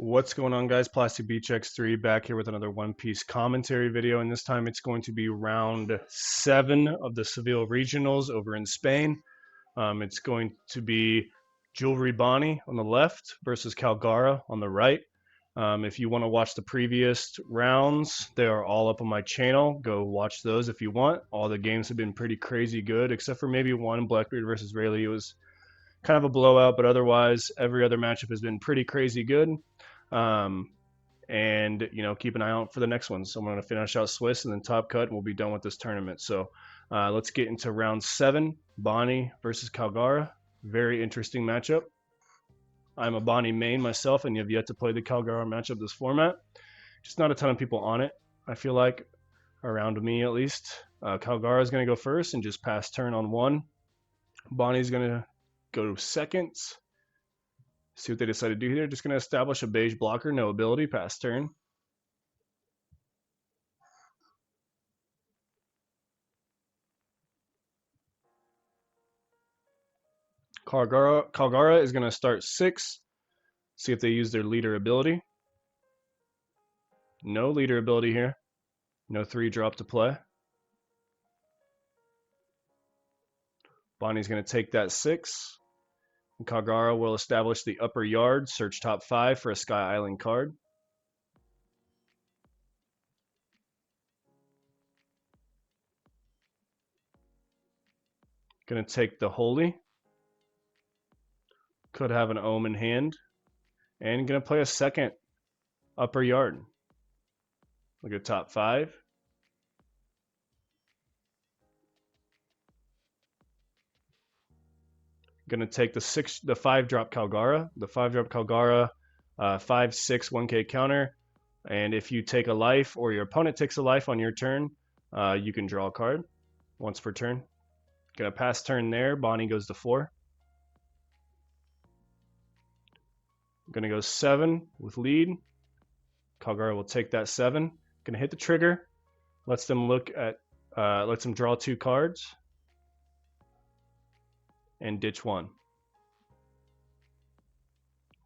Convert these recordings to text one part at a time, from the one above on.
What's going on, guys? Plastic Beach X3 back here with another One Piece commentary video, and this time it's going to be round 7 of the Seville regionals over in Spain. It's going to be Jewelry Bonney on the left versus Kalgara on the right. If you want to watch the previous rounds, they are all up on my channel. Go watch those if you want. All the games have been pretty crazy good, except for maybe one, Blackbeard versus Rayleigh. It was kind of a blowout, but otherwise every other matchup has been pretty crazy good. And keep an eye out for the next one. So I'm going to finish out Swiss and then Top Cut, and we'll be done with this tournament. So let's get into round 7, Bonney versus Kalgara. Very interesting matchup. I'm a Bonney main myself, and you have yet to play the Kalgara matchup this format. Just not a ton of people on it, I feel like, around me at least. Kalgara is going to go first and just pass turn on 1. Bonney's going to go second. See what they decide to do here. Just going to establish a beige blocker, no ability, pass turn. Kalgara is going to start 6. See if they use their leader ability. No leader ability here. No 3-drop to play. Bonney's going to take that 6. And Kalgara will establish the upper yard, search top 5 for a Sky Island card. Going to take the Holy. Could have an Ohm in hand. And going to play a second upper yard. Look at top 5. Going to take the 5-drop Kalgara. The 5-drop Kalgara, 5/6 1K counter. And if you take a life or your opponent takes a life on your turn, you can draw a card once per turn. Going to pass turn there. Bonney goes to 4. Going to go 7 with lead. Kalgara will take that 7. Going to hit the trigger. Lets them draw 2 cards. And ditch 1.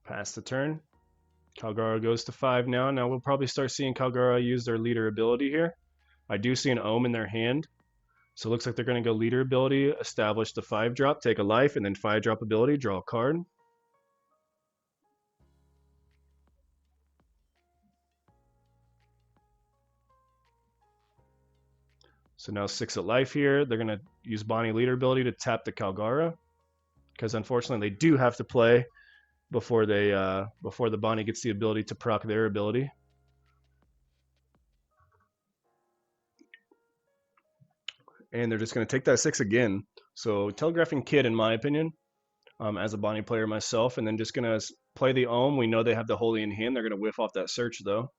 Pass the turn. Kalgara goes to 5 now. Now we'll probably start seeing Kalgara use their leader ability here. I do see an Ohm in their hand. So it looks like they're going to go leader ability, establish the 5-drop, take a life, and then 5-drop ability, draw a card. So now 6 at life here. They're going to use Bonney leader ability to tap the Kalgara, because unfortunately they do have to play before the Bonney gets the ability to proc their ability. And they're just going to take that 6 again. So telegraphing Kid, in my opinion, as a Bonney player myself, and then just going to play the Ohm. We know they have the Holy in hand. They're going to whiff off that search though,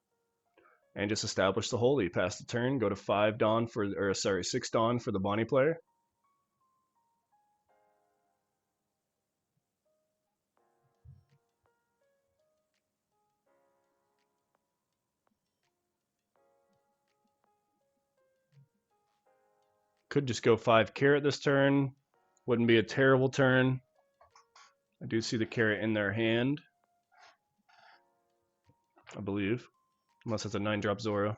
and just establish the Holy. Pass the turn. Go to 6 Dawn for the Bonney player. Could just go 5 carrot this turn. Wouldn't be a terrible turn. I do see the carrot in their hand, I believe, unless it's a 9-drop Zoro.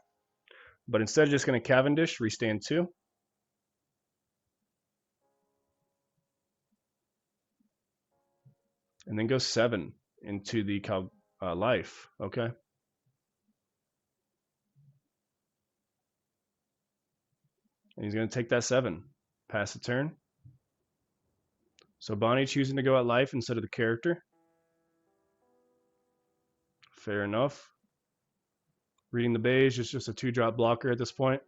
But instead, just going to Cavendish, restand 2. And then go 7 into the life. Okay. And he's going to take that 7. Pass the turn. So Bonney choosing to go at life instead of the character. Fair enough. Reading the beige is just a 2-drop blocker at this point.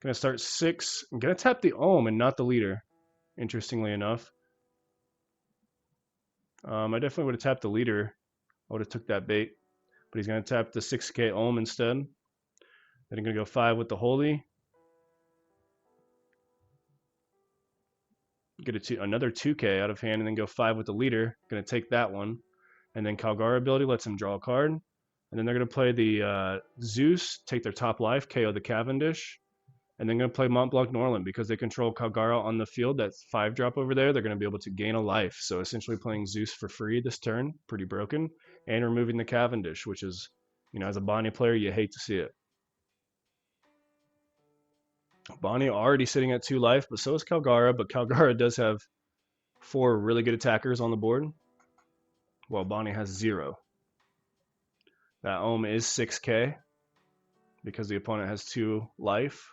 Going to start 6. I'm going to tap the Ohm and not the leader, interestingly enough. I definitely would have tapped the leader. I would have took that bait. But he's going to tap the 6K Ohm instead. Then I'm going to go 5 with the Holy. Get another 2K out of hand and then go 5 with the leader. Going to take that one. And then Kalgara ability lets him draw a card. And then they're going to play the Zeus, take their top life, KO the Cavendish. And then going to play Mont Blanc Norland because they control Kalgara on the field. That's 5-drop over there. They're going to be able to gain a life. So essentially playing Zeus for free this turn, pretty broken, and removing the Cavendish, which is, as a Bonney player, you hate to see it. Bonney already sitting at 2 life, but so is Kalgara. But Kalgara does have 4 really good attackers on the board, while Bonney has 0. That Ohm is 6k because the opponent has 2 life.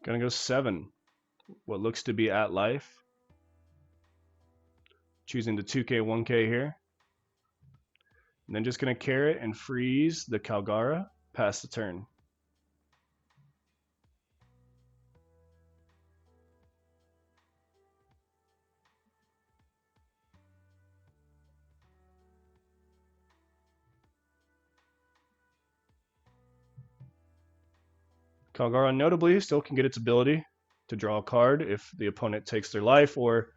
Gonna go 7. What looks to be at life. Choosing the 2k, 1k here. And then just gonna carrot and freeze the Kalgara past the turn. Kalgara notably still can get its ability to draw a card if the opponent takes their life or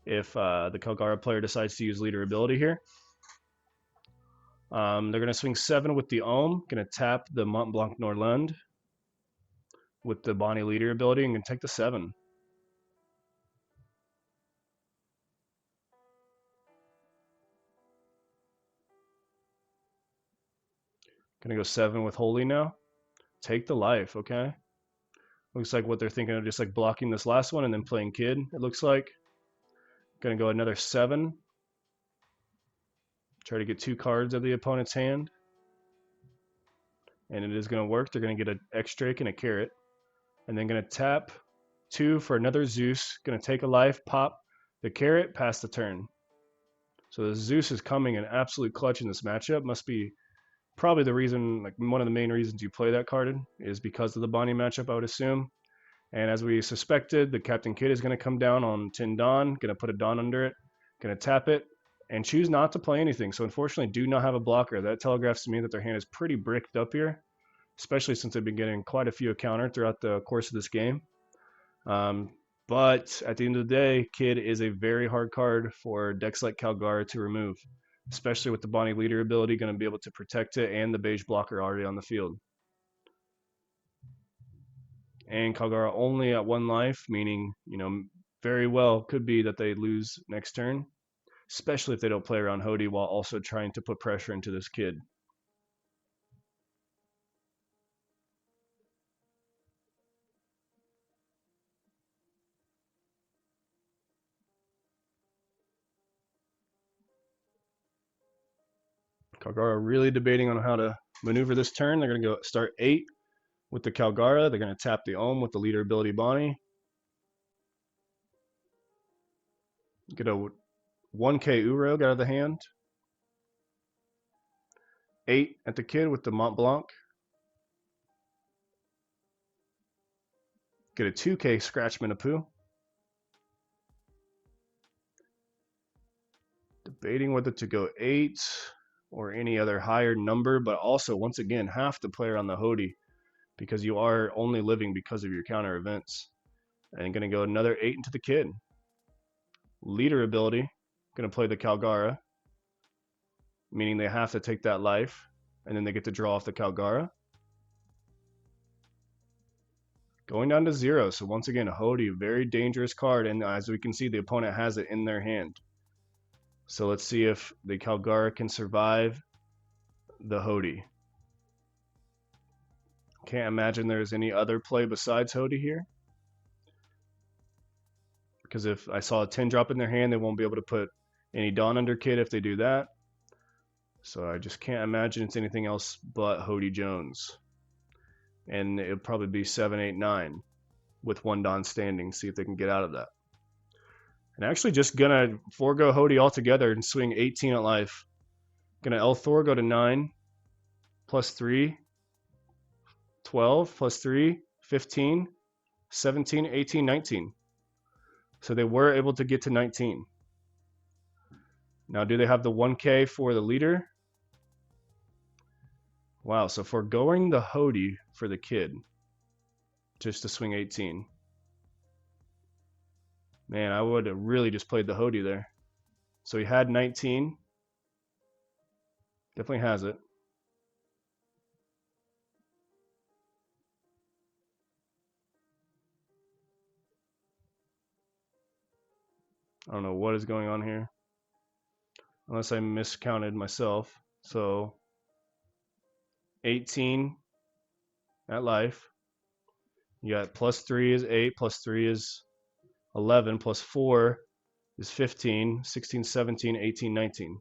if the Kalgara player decides to use leader ability here. They're going to swing 7 with the Ohm, going to tap the Mont Blanc Norland with the Bonney leader ability and going to take the 7. Going to go 7 with Holy now. Take the life, okay? Looks like what they're thinking of just like blocking this last one and then playing Kid, it looks like. Going to go another 7. Try to get 2 cards of the opponent's hand. And it is going to work. They're going to get an X-Drake and a carrot. And then going to tap 2 for another Zeus. Going to take a life, pop the carrot, pass the turn. So the Zeus is coming in absolute clutch in this matchup. Must be probably the reason, like one of the main reasons you play that card is because of the Bonney matchup, I would assume. And as we suspected, the Captain Kid is going to come down on Tin Dawn, going to put a Dawn under it, going to tap it, and choose not to play anything. So unfortunately, do not have a blocker. That telegraphs to me that their hand is pretty bricked up here, especially since they've been getting quite a few counter throughout the course of this game. But at the end of the day, Kid is a very hard card for decks like Kalgara to remove, especially with the Bonney leader ability, going to be able to protect it and the beige blocker already on the field. And Kalgara only at 1 life, meaning, very well could be that they lose next turn, especially if they don't play around Hody while also trying to put pressure into this Kid. Kalgara really debating on how to maneuver this turn. They're going to go start 8 with the Kalgara. They're going to tap the Ohm with the leader ability Bonney. Get a 1k Urog out of the hand. 8 at the Kid with the Mont Blanc. Get a 2k Scratchman Apu. Debating whether to go 8 or any other higher number, but also, once again, have to play around the Hody because you are only living because of your counter events. And going to go another 8 into the Kid. Leader ability, going to play the Kalgara, meaning they have to take that life, and then they get to draw off the Kalgara. Going down to 0, so once again, Hody, very dangerous card, and as we can see, the opponent has it in their hand. So let's see if the Kalgara can survive the Hody. Can't imagine there's any other play besides Hody here. Because if I saw a 10 drop in their hand, they won't be able to put any Dawn under Kid if they do that. So I just can't imagine it's anything else but Hody Jones. And it'll probably be 7, 8, 9 with 1 Dawn standing. See if they can get out of that. And actually just gonna forego Hody altogether and swing 18 at life. Gonna L-Thor go to 9, plus 3, 12, plus 3, 15, 17, 18, 19. So they were able to get to 19. Now, do they have the 1k for the leader? Wow, so foregoing the Hody for the Kid, just to swing 18. Man, I would have really just played the Hody there. So he had 19. Definitely has it. I don't know what is going on here. Unless I miscounted myself. So 18 at life. You got plus 3 is 8, plus 3 is 11, plus 4 is 15, 16, 17, 18, 19.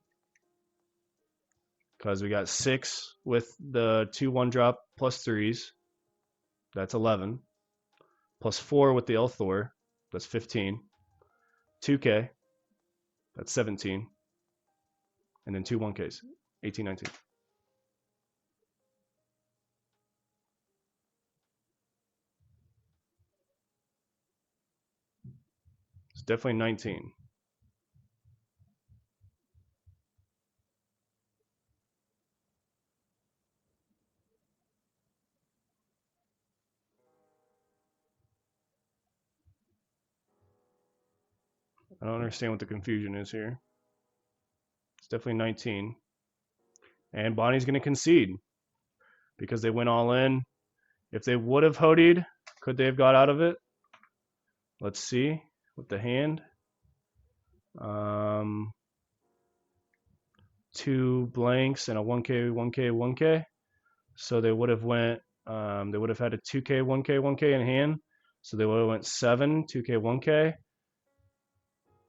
Because we got 6 with the 2 1-drop plus 3s. That's 11. Plus 4 with the Elthor. That's 15. 2K. That's 17. And then 2 1Ks. 18, 19. It's definitely 19. I don't understand what the confusion is here. It's definitely 19. And Bonney's going to concede because they went all in. If they would have Hodied, could they have got out of it? Let's see with the hand. 2 blanks and a 1K, 1K, 1K. So they would have went. They would have had a 2K, 1K, 1K in hand. So they would have went 7, 2K, 1K,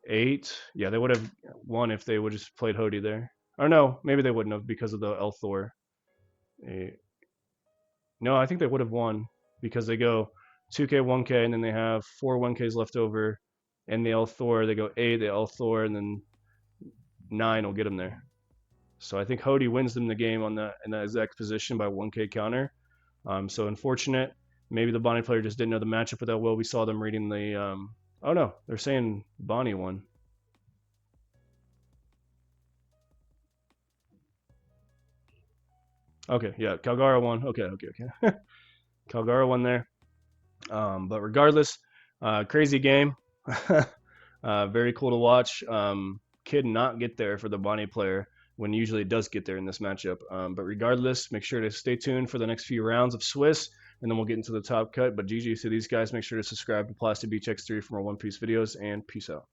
8. Yeah, they would have won if they would just played Hody there. Or no, maybe they wouldn't have because of the Elthor. No, I think they would have won because they go 2K, 1K, and then they have 4 1Ks left over. And the Elthor, they go 8, the Elthor, and then 9 will get them there. So I think Hody wins them the game on that in that exact position by 1K counter. So unfortunate. Maybe the Bonney player just didn't know the matchup that well. We saw them reading the. Oh no, they're saying Bonney won. Okay, yeah, Kalgara won. Okay. Kalgara won there. But regardless, crazy game. Very cool to watch. Kid not get there for the Bonney player when usually it does get there in this matchup. But regardless, make sure to stay tuned for the next few rounds of Swiss, and then we'll get into the top cut. But GG to these guys. Make sure to subscribe to Plastic Beach X3 for more One Piece videos, and peace out.